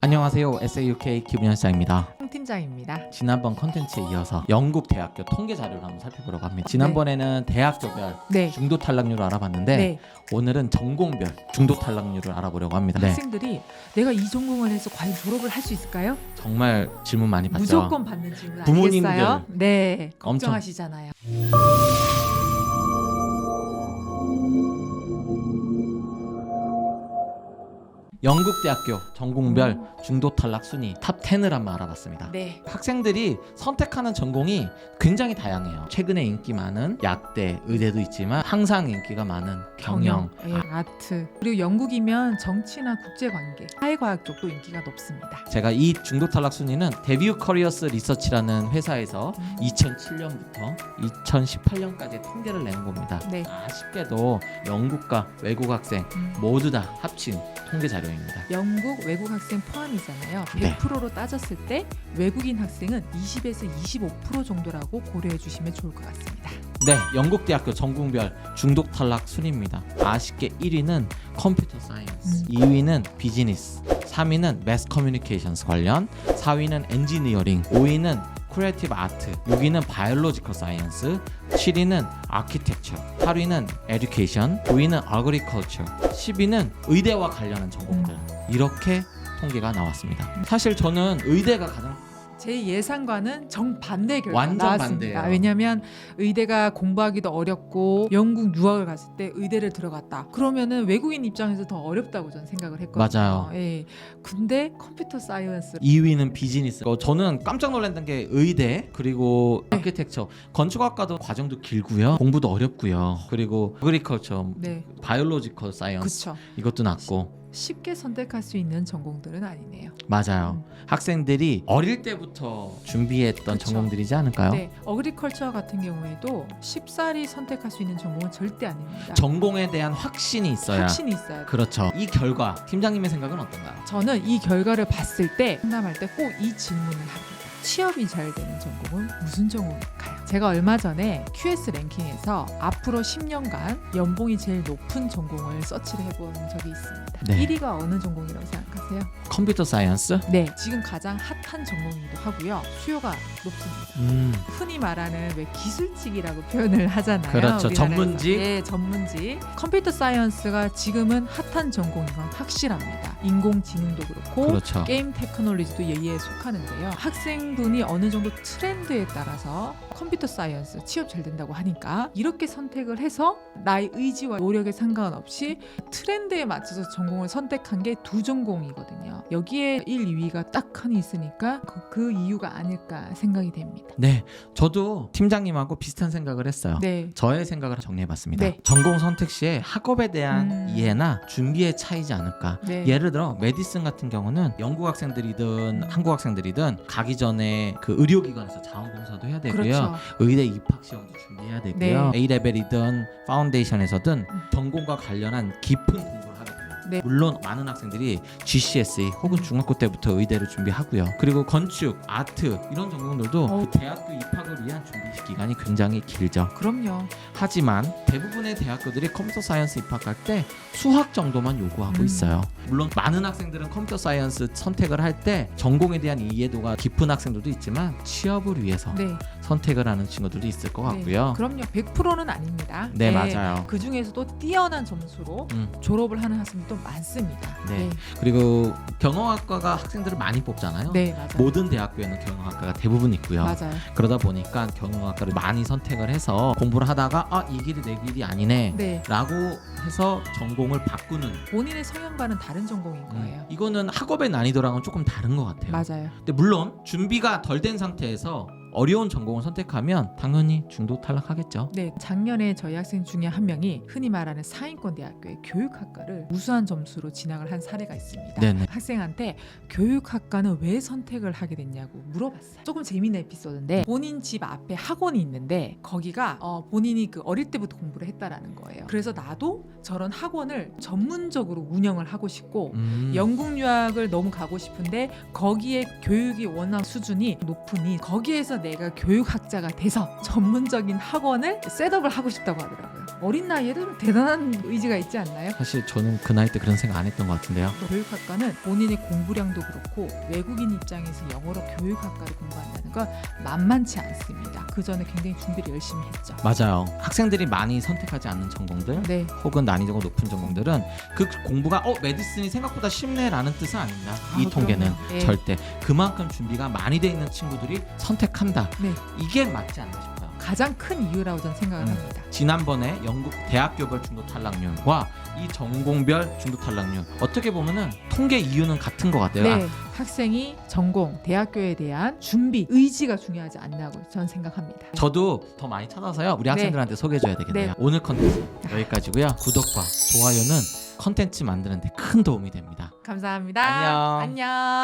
안녕하세요. SAUK 김현사입니다. 홍 팀장입니다. 지난번 컨텐츠에 이어서 영국 대학교 통계 자료를 한번 살펴보려고 합니다. 지난번에는 대학교별 네. 중도 탈락률을 알아봤는데 네. 오늘은 전공별 중도 탈락률을 알아보려고 합니다. 네. 학생들이 내가 이 전공을 해서 과연 졸업을 할 수 있을까요? 정말 질문 많이 받죠. 무조건 받는 질문 부모님들 아니겠어요? 네. 엄청 걱정하시잖아요. 영국 대학교 전공별 중도 탈락 순위 탑 10을 한번 알아봤습니다. 네. 학생들이 선택하는 전공이 굉장히 다양해요. 최근에 인기 많은 약대, 의대도 있지만 항상 인기가 많은 경영, 예, 아트. 그리고 영국이면 정치나 국제관계, 사회과학 쪽도 인기가 높습니다. 제가 이 중도 탈락 순위는 데뷔 커리어스 리서치라는 회사에서 2007년부터 2018년까지 통계를 낸 겁니다. 네. 아쉽게도 영국과 외국 학생 모두 다 합친 통계 자료입니다. 영국 외국 학생 포함이잖아요. 네. 100%로 따졌을 때 외국인 학생은 20에서 25% 정도라고 고려해 주시면 좋을 것 같습니다. 네, 영국 대학교 전공별 중도 탈락 순위입니다. 아쉽게 1위는 컴퓨터 사이언스, 2위는 비즈니스, 3위는 매스 커뮤니케이션스 관련, 4위는 엔지니어링, 5위는 크리에이티브 아트, 6위는 바이올로지컬 사이언스, 7위는 아키텍처, 8위는 에듀케이션, 9위는 아그리컬처, 10위는 의대와 관련한 전공들. 이렇게 통계가 나왔습니다. 사실 저는 의대가 가장 제 예상과는 정반대 결과가 완전 나왔습니다. 반대예요. 왜냐하면 의대가 공부하기도 어렵고 영국 유학을 갔을 때 의대를 들어갔다. 그러면은 외국인 입장에서 더 어렵다고 저는 생각을 했거든요. 맞아요. 예. 근데 컴퓨터 사이언스 2위는 비즈니스. 저는 깜짝 놀랐던 게 의대 그리고 아키텍처, 건축학과도 과정도 길고요, 공부도 어렵고요. 그리고 아그리컬처, 네. 바이올로지컬 사이언스 그렇죠. 이것도 낮고. 쉽게 선택할 수 있는 전공들은 아니네요. 맞아요. 학생들이 어릴 때부터 준비했던 그쵸. 전공들이지 않을까요? 네. 어그리컬처 같은 경우에도 쉽사리 선택할 수 있는 전공은 절대 아닙니다. 전공에 대한 확신이 있어야. 확신이 있어야 돼요. 그렇죠. 이 결과 팀장님의 생각은 어떤가요? 저는 이 결과를 봤을 때 상담할 때 꼭 이 질문을 합니다. 취업이 잘 되는 전공은 무슨 전공일까요? 제가 얼마 전에 QS 랭킹에서 앞으로 10년간 연봉이 제일 높은 전공을 서치를 해본 적이 있습니다. 네. 1위가 어느 전공이라고 생각하세요? 컴퓨터 사이언스? 네, 지금 가장 핫한 전공이기도 하고요. 수요가 높습니다. 흔히 말하는 왜 기술직이라고 표현을 하잖아요. 그렇죠. 우리나라에서. 전문직? 네, 전문직. 컴퓨터 사이언스가 지금은 핫한 전공인 건 확실합니다. 인공지능도 그렇고 그렇죠. 게임 테크놀로지도 여기에 속하는데요. 학생분이 어느 정도 트렌드에 따라서 컴퓨터 사이언스 취업 잘 된다고 하니까 이렇게 선택을 해서 나의 의지와 노력에 상관없이 트렌드에 맞춰서 전공을 선택한 게 두 전공이거든요. 여기에 1, 2위가 딱 하니 있으니까 그 이유가 아닐까 생각이 됩니다. 네, 저도 팀장님하고 비슷한 생각을 했어요. 네. 저의 생각을 정리해봤습니다. 네. 전공 선택 시에 학업에 대한 이해나 준비의 차이지 않을까. 네. 예를 들어 메디슨 같은 경우는 영국 학생들이든 한국 학생들이든 가기 전에 그 의료기관에서 자원봉사도 해야 되고요. 그렇죠. 의대 입학 시험도 준비해야 되고요. 네. A레벨이든 파운데이션에서든 전공과 관련한 깊은 공부를 하게 돼요. 네. 물론 많은 학생들이 GCSE 혹은 중학교 때부터 의대를 준비하고요. 그리고 건축, 아트 이런 전공들도 그 대학교 입학을 위한 준비 기간이 굉장히 길죠. 그럼요. 하지만 대부분의 대학교들이 컴퓨터 사이언스 입학할 때 수학 정도만 요구하고 있어요. 물론 많은 학생들은 컴퓨터 사이언스 선택을 할 때 전공에 대한 이해도가 깊은 학생들도 있지만 취업을 위해서 네. 선택을 하는 친구들도 있을 것 같고요. 네. 그럼요. 100%는 아닙니다. 네, 맞아요. 그 중에서도 뛰어난 점수로 졸업을 하는 학생들도 많습니다. 네. 그리고 경영학과가 학생들을 많이 뽑잖아요. 네, 맞아요. 모든 대학교에는 경영학과가 대부분 있고요. 맞아요. 그러다 보니까 경영학과를 많이 선택을 해서 공부를 하다가 이 길이 내 길이 아니네 네. 라고 해서 전공을 바꾸는, 본인의 성향과는 다른 전공인 거예요. 이거는 학업의 난이도랑은 조금 다른 것 같아요. 맞아요. 근데 물론 준비가 덜 된 상태에서 어려운 전공을 선택하면 당연히 중도 탈락하겠죠. 네, 작년에 저희 학생 중에 한 명이 흔히 말하는 상위권 대학교의 교육학과를 우수한 점수로 진학을 한 사례가 있습니다. 네네. 학생한테 교육학과는 왜 선택을 하게 됐냐고 물어봤어요. 조금 재미있는 에피소드인데 본인 집 앞에 학원이 있는데 거기가 본인이 그 어릴 때부터 공부를 했다라는 거예요. 그래서 나도 저런 학원을 전문적으로 운영을 하고 싶고 영국 유학을 너무 가고 싶은데 거기에 교육이 워낙 수준이 높으니 거기에서 내가 교육학자가 돼서 전문적인 학원을 셋업을 하고 싶다고 하더라고요. 어린 나이에도 좀 대단한 의지가 있지 않나요? 사실 저는 그 나이 때 그런 생각 안 했던 것 같은데요. 교육학과는 본인의 공부량도 그렇고 외국인 입장에서 영어로 교육학과를 공부한다는 건 만만치 않습니다. 그 전에 굉장히 준비를 열심히 했죠. 맞아요. 학생들이 많이 선택하지 않는 전공들 네, 혹은 난이도가 높은 전공들은 그 공부가 메디슨이 생각보다 쉽네라는 뜻은 아닙니다. 이 통계는 그럼요. 예. 절대 그만큼 준비가 많이 돼 있는 친구들이 선택한다. 네, 이게 맞지 않나 싶어요. 가장 큰 이유라고 저는 생각을 합니다. 지난번에 영국 대학교별 중도 탈락률과 이 전공별 중도 탈락률 어떻게 보면은 통계 이유는 같은 것 같아요. 네, 학생이 전공, 대학교에 대한 준비, 의지가 중요하지 않나고 저는 생각합니다. 저도 더 많이 찾아서요. 우리 학생들한테 소개해줘야 되겠네요. 네. 오늘 컨텐츠 여기까지고요. 구독과 좋아요는 컨텐츠 만드는 데 큰 도움이 됩니다. 감사합니다. 안녕. 안녕.